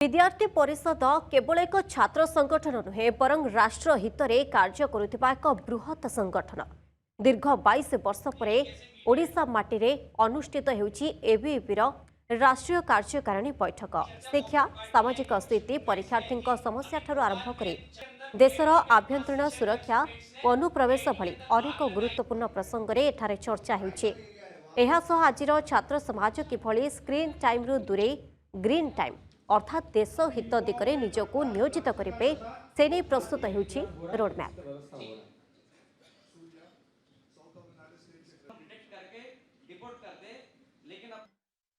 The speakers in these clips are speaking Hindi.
विद्यार्थी परिषद केवल एक छात्र संगठन नुहे बरं राष्ट्र हित में कार्य करुवा एक बृहत संगठन। दीर्घ 22 वर्ष पर ओडिशा माटी रे अनुष्ठित होउछि एबीवीपीर राष्ट्रीय कार्यकारिणी बैठक। शिक्षा, सामाजिक स्थिति, परीक्षार्थी समस्या ठारू आरंभ करी देशर आभ्यंतरीण सुरक्षा और अनुप्रवेश भली अनेक गुरुत्वपूर्ण प्रसंग में एठारे चर्चा होउछि। एहासह आजिर छात्र समाज किभली स्क्रीन टाइम रु दूरे ग्रीन टाइम अर्थात देश हित दिगरे निजको नियोजित करेंगे से नहीं प्रस्तुत होउछि रोडमैप।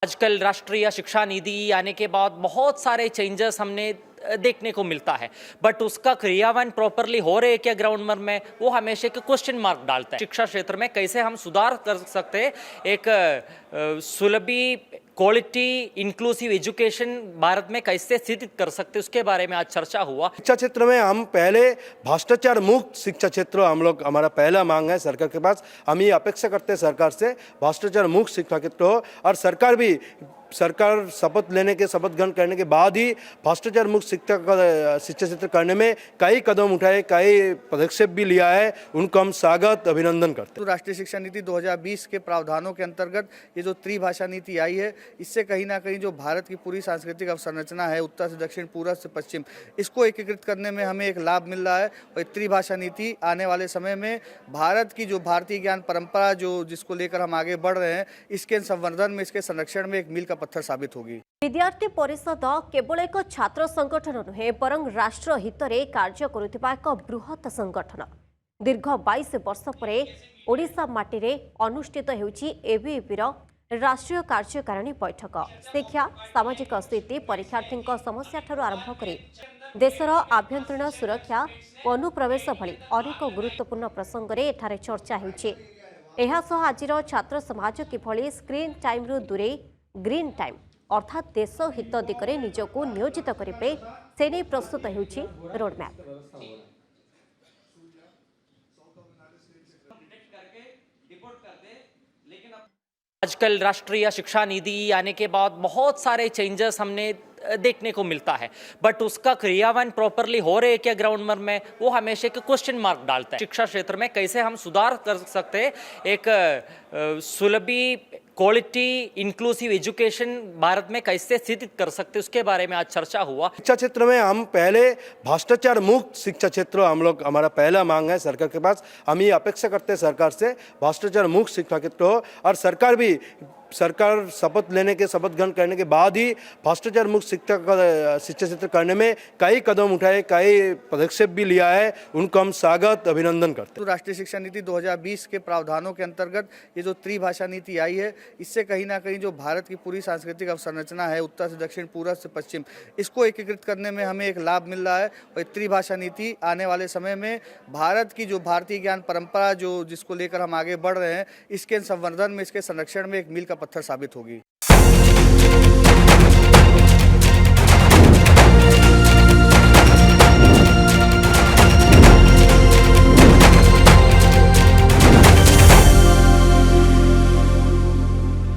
आजकल राष्ट्रीय शिक्षा नीति आने के बाद बहुत सारे चेंजेस हमने देखने को मिलता है, बट उसका क्रियान्वयन प्रॉपरली हो रहे क्या ग्राउंड में, वो हमेशा एक क्वेश्चन मार्क डालता है। शिक्षा क्षेत्र में कैसे हम सुधार कर सकते हैं, एक सुलभी क्वालिटी इंक्लूसिव एजुकेशन भारत में कैसे स्थित कर सकते हैं, उसके बारे में आज चर्चा हुआ। शिक्षा क्षेत्र में हम पहले भ्रष्टाचार मुक्त शिक्षा क्षेत्र हमारा पहला मांग है सरकार के पास। हम ये अपेक्षा करते हैं सरकार से भ्रष्टाचार मुक्त शिक्षा क्षेत्र हो, और सरकार शपथ ग्रहण करने के बाद ही भ्रष्टाचार मुक्त शिक्षा क्षेत्र करने में कई कदम उठाए, कई पदक्षेप भी लिया है, उनको हम स्वागत अभिनंदन करते हैं। तो राष्ट्रीय शिक्षा नीति 2020 के प्रावधानों के अंतर्गत ये जो त्रिभाषा नीति आई है, इससे कहीं ना कहीं जो भारत की पूरी सांस्कृतिक अवसंरचना है, उत्तर से दक्षिण, पूर्व से पश्चिम, इसको एकीकृत करने में हमें एक लाभ मिल रहा है। और त्रिभाषा नीति आने वाले समय में भारत की जो भारतीय ज्ञान परंपरा जिसको लेकर हम आगे बढ़ रहे हैं, इसके संवर्धन में, इसके संरक्षण में एक मील का पत्थर साबित होगी। विद्यार्थी परिषद केवल एक छात्र संगठन नुहे बरं राष्ट्र हित में कार्य करुवा एक बृहत संगठन। दीर्घ 22 वर्ष पर ओडिशा माटी रे अनुष्ठित होउछि एबीवीपीर राष्ट्रीय कार्यकारिणी बैठक। शिक्षा, सामाजिक स्थिति, परीक्षार्थी समस्या ठारू आरंभ करी देशर आभ्यंतरीण सुरक्षा और अनुप्रवेश भली अनेक गुरुत्वपूर्ण प्रसंग में एठारे चर्चा होउछि। एहासह आजिर छात्र समाज किभली स्क्रीन टाइम रु दूरे ग्रीन टाइम अर्थात देश हित दिगरे निजको नियोजित करेंगे से नहीं प्रस्तुत होउछि रोडमैप। आजकल राष्ट्रीय शिक्षा नीति आने के बाद बहुत सारे चेंजेस हमने देखने को मिलता है, बट उसका क्रियान्वयन प्रॉपरली हो रहे क्या ग्राउंड में, वो हमेशा एक क्वेश्चन मार्क डालता है। शिक्षा क्षेत्र में कैसे हम सुधार कर सकते हैं, एक सुलभी क्वालिटी इंक्लूसिव एजुकेशन भारत में कैसे स्थित कर सकते हैं, उसके बारे में आज चर्चा हुआ। शिक्षा क्षेत्र में हम पहले भ्रष्टाचार मुक्त शिक्षा क्षेत्र हमारा पहला मांग है सरकार के पास। हम ये अपेक्षा करते हैं सरकार से भ्रष्टाचार मुक्त शिक्षा क्षेत्र हो, और सरकार शपथ ग्रहण करने के बाद ही भ्रष्टाचार मुक्त शिक्षा क्षेत्र करने में कई कदम उठाए, कई पदक्षेप भी लिया है, उनको हम स्वागत अभिनंदन करते हैं। तो राष्ट्रीय शिक्षा नीति 2020 के प्रावधानों के अंतर्गत ये जो त्रिभाषा नीति आई है, इससे कहीं ना कहीं जो भारत की पूरी सांस्कृतिक अवसंरचना है, उत्तर से दक्षिण, पूर्व से पश्चिम, इसको एकीकृत करने में हमें एक लाभ मिल रहा है। और त्रिभाषा नीति आने वाले समय में भारत की जो भारतीय ज्ञान परंपरा जिसको लेकर हम आगे बढ़ रहे हैं, इसके संवर्धन में, इसके संरक्षण में एक मील का पत्थर साबित होगी।